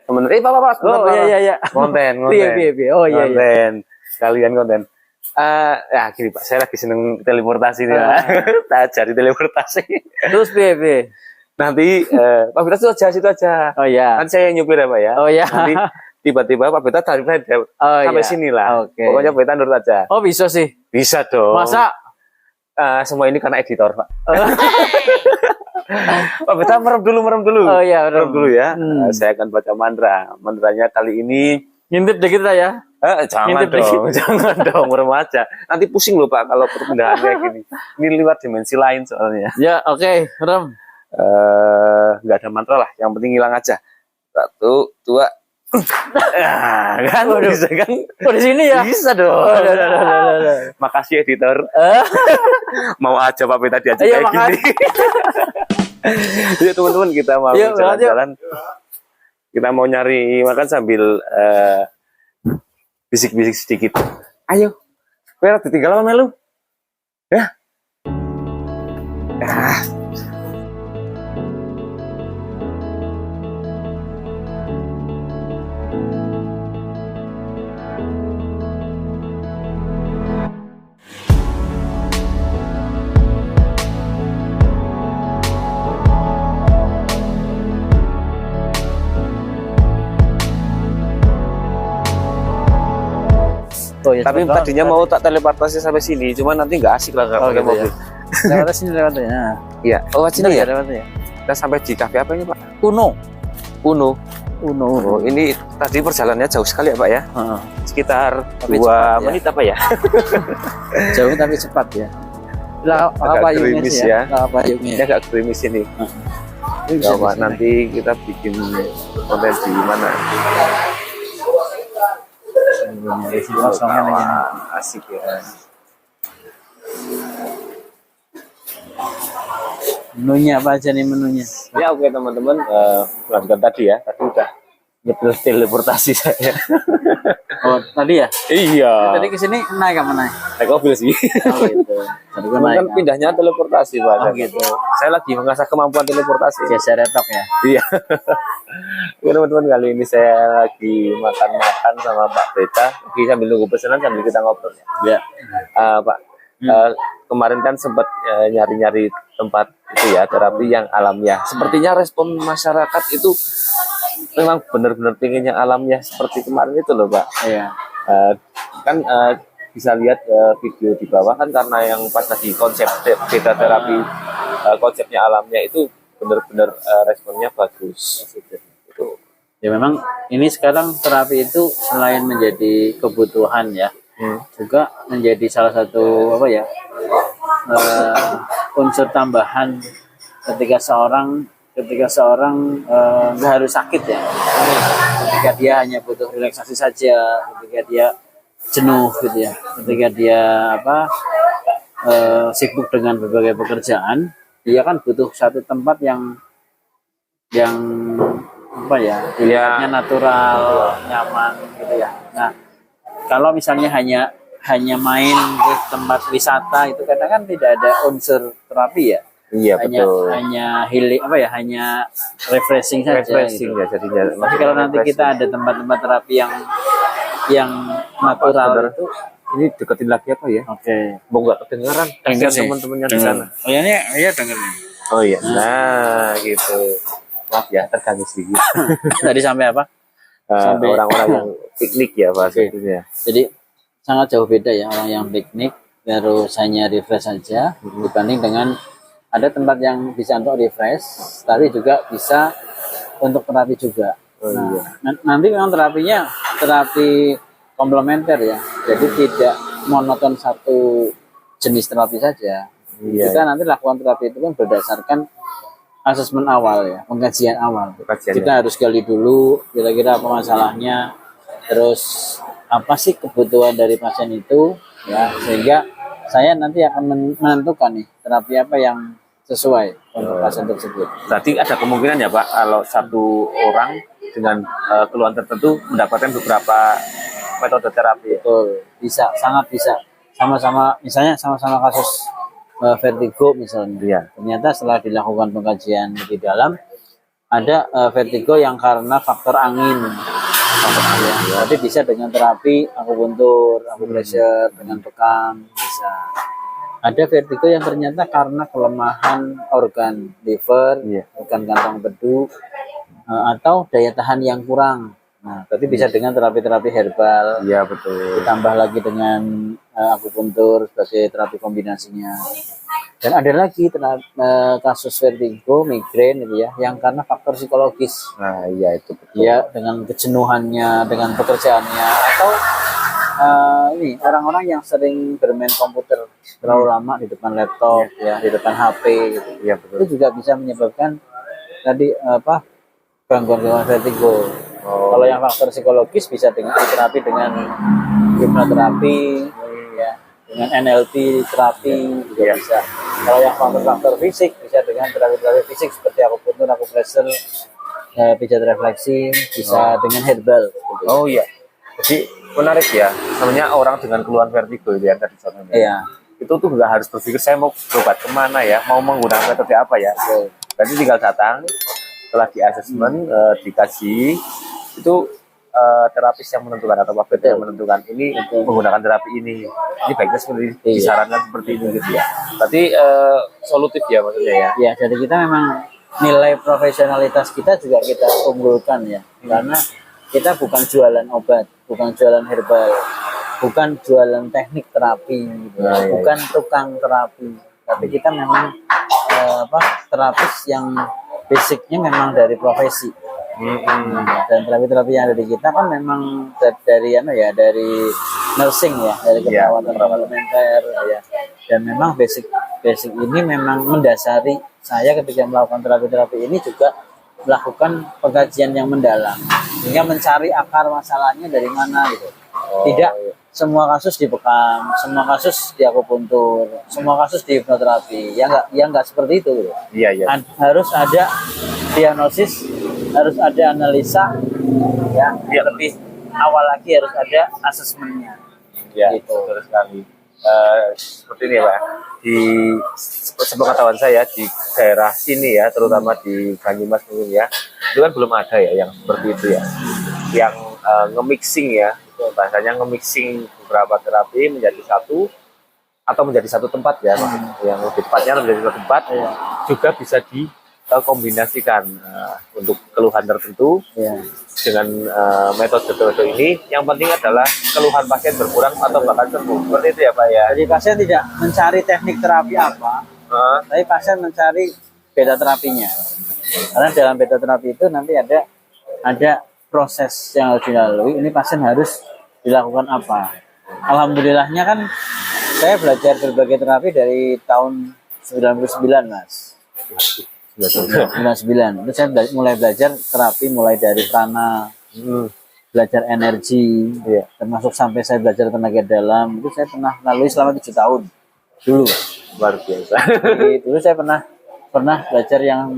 temen Pak. Oh iya. Konten. Piye. Oh iya. Konten. Kalian konten. Ya gini Pak, saya lagi seneng teleportasi nih Pak. Tak cari teleportasi. Terus piye. Nanti Pak Beta situ aja. Oh iya. Nanti saya nyupir ya Pak ya. Oh iya. Nanti tiba-tiba Pak Beta tarik saya sampai sini lah. Okay. Pokoknya Beta nurut aja. Oh bisa sih. Bisa dong. Masa? Semua ini karena editor Pak. Pak Beta merem dulu. Oh iya, merem dulu ya. Saya akan baca mantra. Mantranya kali ini ngintip dikit lah ya. Jangan dong, merem aja. Nanti pusing loh Pak kalau perpindahan kayak gini. Ini lewat dimensi lain soalnya. Ya oke, merem. Nggak ada mantra lah, yang penting hilang aja. 1, 2. Kan bisa kan? Di sini ya? Bisa dong. Makasih editor. Mau aja Pak Beta diajak kayak gini. Jadi teman-teman kita mau jalan-jalan. Kita mau nyari makan sambil bisik-bisik sedikit. Ayo. Kowe ora ditinggal sama melu. Ya. Oh, ya, tapi tadinya mau tak teleportasi sampai sini, cuman nanti nggak asik lah kalau pakai mobil. Lewat sini lewatnya. Iya. Oh, sini ya lewatnya. Kita sampai di kafe apa ini Pak? Uno. Oh, ini tadi perjalanannya jauh sekali ya Pak ya? Sekitar 2 menit apa ya? Jauh tapi cepat ya. Agak gerimis ya. Ini agak gerimis ini. Coba nanti kita bikin konten di mana? Asik ya. Menunya apa aja nih menunya? Ya oke teman-teman, lanjutkan tadi ya. Tadi udah nyetel teleportasi saya. Oh tadi ya? Iya. Tadi kesini naik apa naik? Naik mobil sih. Oh gitu. Tadi kan naik, pindahnya teleportasi Pak. Oh gitu. Saya lagi mengasah kemampuan teleportasi. Geser retok ya? Iya. Oke teman-teman, kali ini saya lagi makan-makan sama Pak Beta. Lagi sambil nunggu pesanan sambil kita ngobrol ya. Pak, kemarin kan sempat nyari-nyari tempat itu ya, terapi yang alamiah. Sepertinya respon masyarakat itu memang benar-benar pengen yang alamiah seperti kemarin itu loh Pak. Iya. Kan bisa lihat video di bawah kan, karena yang pas lagi konsep beta terapi konsepnya alamiah itu benar-benar responnya bagus. Gitu. Ya memang ini sekarang terapi itu selain menjadi kebutuhan ya, juga menjadi salah satu apa ya unsur tambahan ketika seorang nggak harus sakit ya, ketika dia hanya butuh relaksasi saja, ketika dia jenuh gitu ya, ketika dia sibuk dengan berbagai pekerjaan, dia kan butuh satu tempat yang apa ya, dilihatnya natural, nyaman gitu ya. Nah kalau misalnya hanya main ke tempat wisata itu kadang kan tidak ada unsur terapi ya. Iya betul. Hanya healing hanya refreshing saja. Refreshing gitu. Ya jadinya. Tapi kalau nanti kita ada tempat-tempat terapi yang natural itu, ini deketin lagi apa ya? Oke. Mau nggak kedengaran? Kasihan teman-temannya di sana. Oh iya dengerin. Oh iya. Nah gitu. Maaf ya terganggu sedikit. Tadi sampai apa? Sampai orang-orang yang piknik ya Pak. Jadi sangat jauh beda ya orang yang piknik terus hanya refresh saja dibanding dengan ada tempat yang bisa untuk refresh tapi juga bisa untuk terapi juga. Nanti memang terapinya terapi komplementer ya, jadi tidak monoton satu jenis terapi saja. Kita nanti lakukan terapi itu kan berdasarkan asesmen awal ya, pengkajian awal. Kita harus gali dulu kira-kira apa masalahnya, terus apa sih kebutuhan dari pasien itu ya, sehingga saya nanti akan menentukan nih terapi apa yang sesuai untuk pasien tersebut. Berarti ada kemungkinan ya Pak, kalau satu orang dengan keluhan tertentu mendapatkan beberapa metode terapi. Betul, bisa, sangat bisa. Misalnya sama-sama kasus vertigo misalnya. Iya. Ternyata setelah dilakukan pengkajian lebih dalam, ada vertigo yang karena faktor angin. Ya. Tapi bisa dengan terapi akupuntur, akupressure, dengan bekam bisa. Ada vertigo yang ternyata karena kelemahan organ liver, organ kantong empedu, atau daya tahan yang kurang. Nah, tapi bisa dengan terapi-terapi herbal. Iya betul. Ditambah lagi dengan akupuntur sebagai terapi kombinasinya. Dan ada lagi kasus vertigo, migrain gitu ya, yang karena faktor psikologis. Nah, iya itu betul. Ya, dengan kejenuhannya, dengan pekerjaannya, atau ini orang-orang yang sering bermain komputer terlalu lama di depan laptop, ya, di depan HP gitu. Iya betul. Itu juga bisa menyebabkan tadi gangguan-gangguan vertigo. Kalau yang faktor psikologis bisa dengan terapi dengan hipnoterapi, ya, dengan NLP terapi juga bisa. Kalau yang faktor-faktor fisik bisa dengan terapi-terapi fisik seperti akupuntur, akupressure, pijat refleksi, bisa dengan herbal. Gitu. Oh iya. Jadi menarik ya. Namanya orang dengan keluhan vertigo itu yang tadi saya Iya. Itu tuh nggak harus berpikir saya mau berobat kemana ya, mau menggunakan metode apa ya. Berarti tinggal datang, setelah di asesmen, dikasih itu terapis yang menentukan atau Pak yang menentukan ini menggunakan terapi ini baiknya seperti disarankan seperti ini gitu ya. Berarti solutif ya maksudnya ya. Ya, jadi kita memang nilai profesionalitas kita juga kita unggulkan ya, karena kita bukan jualan obat, bukan jualan herbal, bukan jualan teknik terapi, gitu. Bukan tukang terapi, tapi kita memang terapis yang basicnya memang dari profesi. Dan terapi-terapi yang ada di kita kan memang dari nursing ya, dari keperawatan komplementer ya. Dan memang basic ini memang mendasari saya ketika melakukan terapi-terapi ini juga melakukan pengkajian yang mendalam, sehingga mencari akar masalahnya dari mana gitu. Tidak semua kasus di bekam, semua kasus di akupuntur, semua kasus di hipnoterapi. Ya enggak seperti itu gitu. Iya. Harus ada diagnosis, harus ada analisa, ya. Lebih awal lagi harus ada asesmennya. Ya, gitu. betul sekali. Seperti ini ya Pak, di sepengetahuan saya di daerah sini ya, terutama di Banyumas mungkin ya, itu kan belum ada ya yang seperti itu ya, yang nge-mixing ya, bahasanya nge-mixing beberapa terapi menjadi satu atau menjadi satu tempat ya, yang lebih tepatnya menjadi satu tempat, juga bisa dikombinasikan untuk keluhan tertentu dengan metode ini. Yang penting adalah keluhan pasien berkurang atau bahkan sembuh. Seperti itu ya Pak ya. Jadi pasien tidak mencari teknik terapi apa, tapi pasien mencari beta terapinya. Karena dalam beta terapi itu nanti ada proses yang harus dilalui. Ini pasien harus dilakukan apa. Alhamdulillahnya kan saya belajar berbagai terapi dari tahun 99 Mas. 99. Itu saya mulai belajar terapi mulai dari prana, belajar energi, termasuk sampai saya belajar tenaga dalam. Itu saya pernah lalui selama 7 tahun dulu. Luar biasa. Jadi dulu saya pernah belajar yang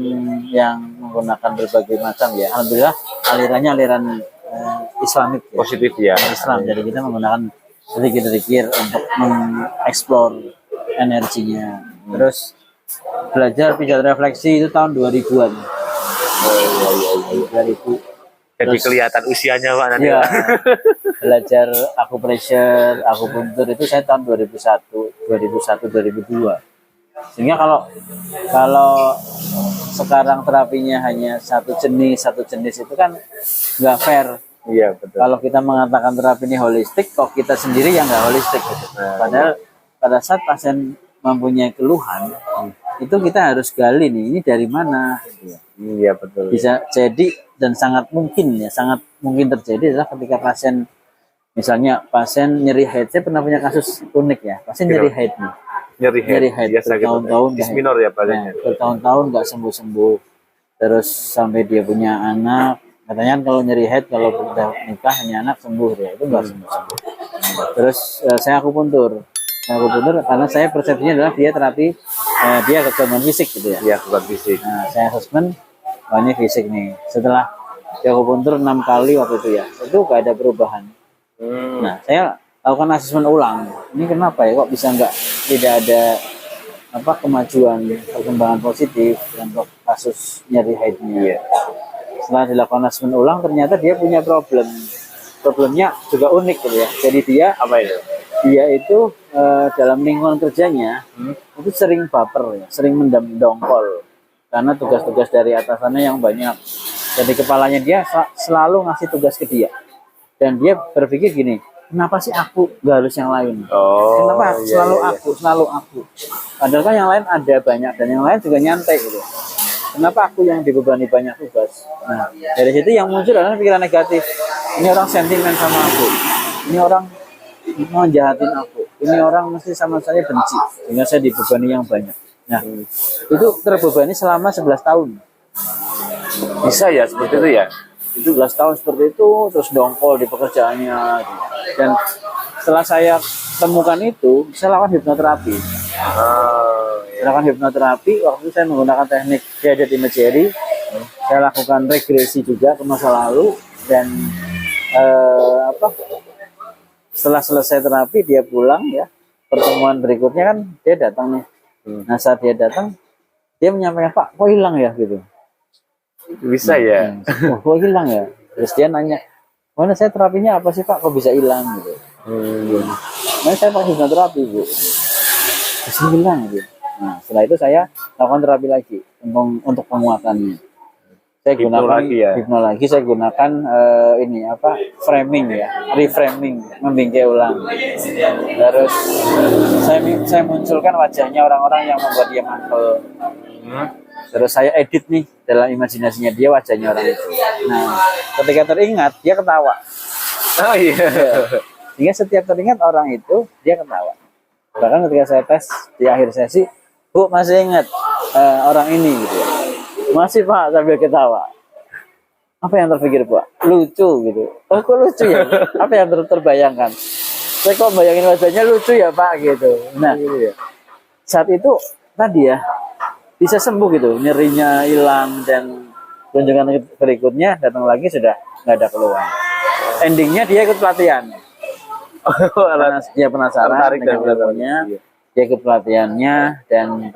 menggunakan berbagai macam ya. Alhamdulillah alirannya aliran Islamik ya. Positif ya. Islam. Jadi kita menggunakan zikir-zikir untuk mengeksplor energinya. Terus belajar pijat refleksi itu tahun 2000-an. 2000. Jadi kelihatan usianya Pak nanti. Ya, belajar akupressure, akupuntur itu saya tahun 2002. Sehingga kalau sekarang terapinya hanya satu jenis itu kan nggak fair. Iya betul. Kalau kita mengatakan terapi ini holistik, kok kita sendiri yang nggak holistik. Gitu. Padahal pada saat pasien mempunyai keluhan, itu kita harus gali nih, ini dari mana? Iya betul. Bisa jadi dan sangat mungkin terjadi adalah ketika pasien, misalnya pasien nyeri head. Saya pernah punya kasus unik ya, pasien nyeri head nih. Nyeri head bertahun-tahun, disminor ya pasiennya. Bertahun-tahun nggak sembuh-sembuh. Terus sampai dia punya anak, katanya kan kalau nyeri head kalau udah nikah hanya anak sembuh ya, itu nggak sembuh-sembuh. Terus saya akupuntur karena saya persepsinya adalah dia terapi dia gangguan fisik gitu ya. Iya, gangguan fisik. Nah, saya assessment, ini fisik nih. Setelah dia akupuntur 6 kali waktu itu ya, itu gak ada perubahan. Nah, saya lakukan asesmen ulang. Ini kenapa ya kok bisa tidak ada kemajuan perkembangan positif dan kasus nyeri haidnya. Setelah dilakukan asesmen ulang, ternyata dia punya problemnya juga unik gitu ya. Jadi dia Apa itu? dalam lingkungan kerjanya itu sering baper ya, sering mendongkol karena tugas-tugas dari atasannya yang banyak. Jadi kepalanya dia selalu ngasih tugas ke dia, dan dia berpikir gini, kenapa sih aku gak harus yang lain? Oh, Kenapa iya, selalu iya, iya. selalu aku? Padahal kan yang lain ada banyak dan yang lain juga nyantai gitu. Kenapa aku yang dibebani banyak tugas? Nah, dari situ yang muncul adalah pikiran negatif. Ini orang sentimen sama aku. Ini orang mau jahatin aku. Ini orang mesti sama saya benci. Sehingga saya dibebani yang banyak. Nah, itu terbebani selama 11 tahun. Bisa ya seperti itu ya? 17 tahun seperti itu, terus dongkol di pekerjaannya. Dan setelah saya temukan itu, saya lakukan hipnoterapi. Saya lakukan hipnoterapi, waktu itu saya menggunakan teknik guided imagery. Saya lakukan regresi juga ke masa lalu, dan setelah selesai terapi dia pulang ya. Pertemuan berikutnya kan dia datang nih. Nah, saat dia datang, dia menyampaikan, Pak, kok hilang ya gitu. Bisa ya? Kok hilang ya? Terus dia nanya, mana saya terapinya apa sih Pak, kok bisa hilang gitu. Nah, saya pakai hipnoterapi Bu. Terus hilang gitu. Nah, setelah itu saya lakukan terapi lagi untuk penguatannya. Saya gunakan hipnologi, saya gunakan framing ya, reframing, membingkai ulang. Terus saya munculkan wajahnya orang-orang yang membuat dia mantel. Terus saya edit nih dalam imajinasinya dia wajahnya orang itu. Nah, ketika teringat dia ketawa. Oh iya. Sehingga setiap teringat orang itu dia ketawa. Bahkan ketika saya tes di akhir sesi, Bu masih ingat orang ini gitu ya. Masih Pak, sambil ketawa. Apa yang terpikir Pak? Lucu gitu. Oh kok lucu ya? Apa yang terbayangkan? Saya kok bayangin wajahnya lucu ya Pak gitu. Nah, saat itu tadi ya bisa sembuh gitu, nyerinya hilang, dan kunjungan berikutnya datang lagi sudah nggak ada keluhan. Endingnya dia ikut pelatihan. Karena dia penasaran dengan ilmunya, dia ikut pelatihannya dan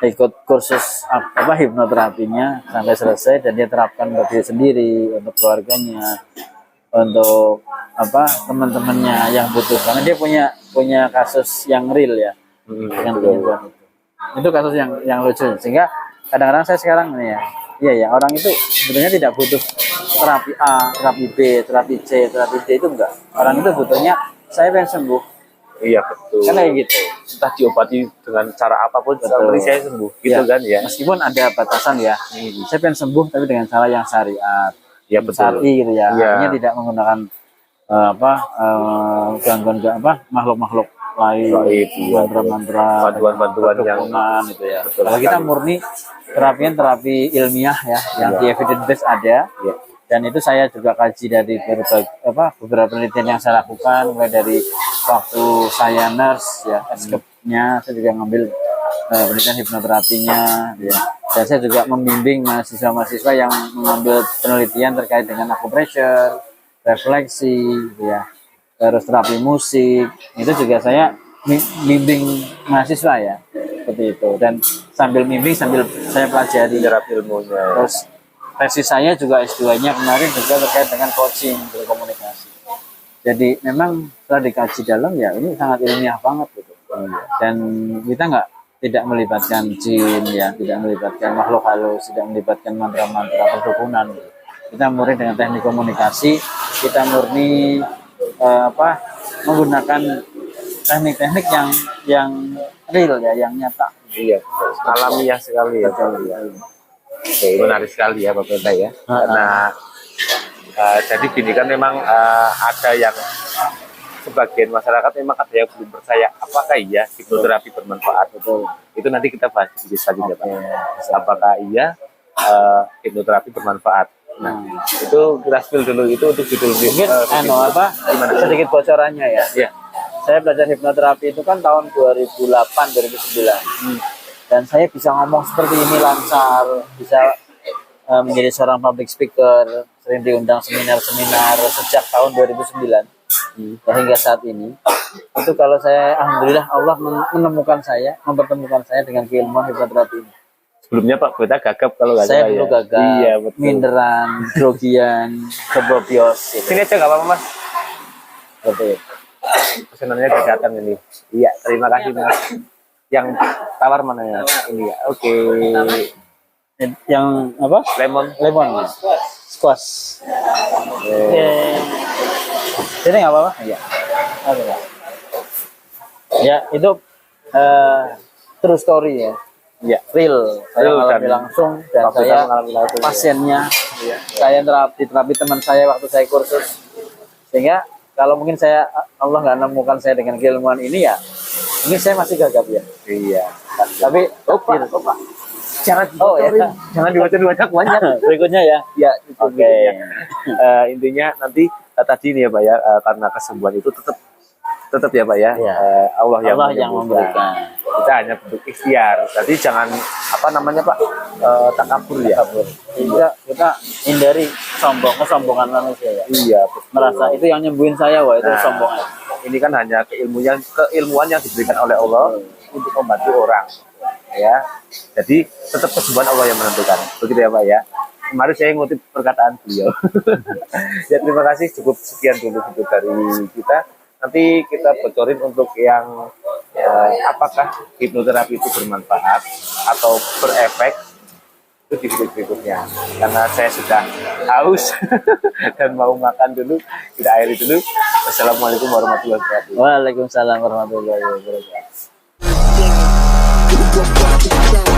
ikut kursus hipnoterapinya sampai selesai, dan dia terapkan untuk diri sendiri, untuk keluarganya, untuk teman-temannya yang butuh, karena dia punya kasus yang real ya dengan penyembuhan itu kasus yang lucu. Sehingga kadang-kadang saya sekarang nih ya orang itu sebenarnya tidak butuh terapi A, terapi B, terapi C, terapi D, itu enggak. Orang itu butuhnya saya pengen sembuh. Iya betul. Kan kayak gitu. Entah diobati dengan cara apapun, seperti saya sembuh, gitu kan ya. Meskipun ada batasan ya. Saya pengen sembuh tapi dengan cara yang syariat. Iya betul. Syari gitu ya. Iya. Artinya tidak menggunakan gangguan makhluk-makhluk lain, mantra-mantra, bantuan-bantuan yang gitu ya. Kalau kita murni terapi ilmiah ya, yang di evidence base ada. Ya. Dan itu saya juga kaji dari beberapa penelitian yang saya lakukan, mulai dari waktu saya nurse ya, escape-nya saya juga ngambil penelitian hipnoterapinya ya. Dan saya juga membimbing mahasiswa-mahasiswa yang mengambil penelitian terkait dengan acupressure, refleksi ya, terus terapi musik. Itu juga saya bimbing mahasiswa ya, seperti itu. Dan sambil bimbing sambil saya pelajari ilmunya. Terus tesis saya juga S2-nya kemarin juga terkait dengan coaching berkomunikasi. Jadi memang setelah dikaji dalam ya ini sangat ilmiah banget gitu. Dan kita tidak melibatkan jin ya, tidak melibatkan makhluk halus, tidak melibatkan mantra-mantra perdukunan. Kita murni dengan teknik komunikasi, kita murni menggunakan teknik-teknik yang real ya, yang nyata. Iya, alamiah sekali ya. Oke, menarik sekali ya Pak Penta ya. Karena jadi gini kan memang ada yang sebagian masyarakat memang ada yang belum percaya apakah iya hipnoterapi bermanfaat. Betul. Itu nanti kita bahas di video selanjutnya Pak. Apakah iya hipnoterapi bermanfaat. Nah, itu kita spill dulu itu untuk judul mungkin sedikit bocorannya ya. Iya. Saya belajar hipnoterapi itu kan tahun 2008 2009. Dan saya bisa ngomong seperti ini lancar, bisa menjadi seorang public speaker, sering diundang seminar-seminar sejak tahun 2009 hingga saat ini. Itu kalau saya, alhamdulillah Allah mempertemukan saya dengan keilmuan hipnoterapi ini. Sebelumnya Pak Pendeta gagap kalau nggak Saya salah dulu ya. gagal, Iya betul. minderan, grogian, kebobios gitu. Sini aja nggak apa-apa Mas. Seperti itu. Pesanannya udah datang ini. Iya, terima kasih Mas. Yang tawar mana ya? Ini ya. Oke. Yang apa? Lemon. Lemon. Squash. Oke. Ini nggak apa-apa? Iya. Oke, Pak. Ya, itu true story ya. Iya. Real. Saya Real alami dan langsung dan Pak Pendeta saya mengalami langsung, ya. pasiennya. Iya. Saya diterapi teman saya waktu saya kursus. Sehingga kalau mungkin Allah nggak nemukan saya dengan keilmuan ini ya, mungkin saya masih gagap ya. Iya. Tapi Pak. Jangan ya. jangan dibocorin banyak. Berikutnya ya. Ya, itu Oke. intinya. Intinya nanti tadi nih ya Pak ya, karena kesembuhan itu tetap ya Pak ya, Iya. Allah yang Allah yang memberikan. Kita hanya bentuk ikhtiar. Jadi jangan apa namanya Pak, takabur ya. Kita hindari kesombongan manusia ya. Iya, betul. Merasa itu yang nyembuhin saya, wah itu Nah, kesombongan. Ini kan hanya keilmuan yang diberikan oleh Allah untuk membantu orang. Ya, jadi tetap kesembuhan Allah yang menentukan. Begitu ya Pak ya. Kemarin saya ngutip perkataan beliau. Ya terima kasih, cukup sekian dulu video dari kita. Nanti kita bocorin untuk yang apakah hipnoterapi itu bermanfaat atau berefek itu di video berikutnya. Karena saya sudah haus dan mau makan dulu, kita akhiri dulu. Wassalamualaikum warahmatullahi wabarakatuh. Waalaikumsalam warahmatullahi wabarakatuh. Go, go, go, go.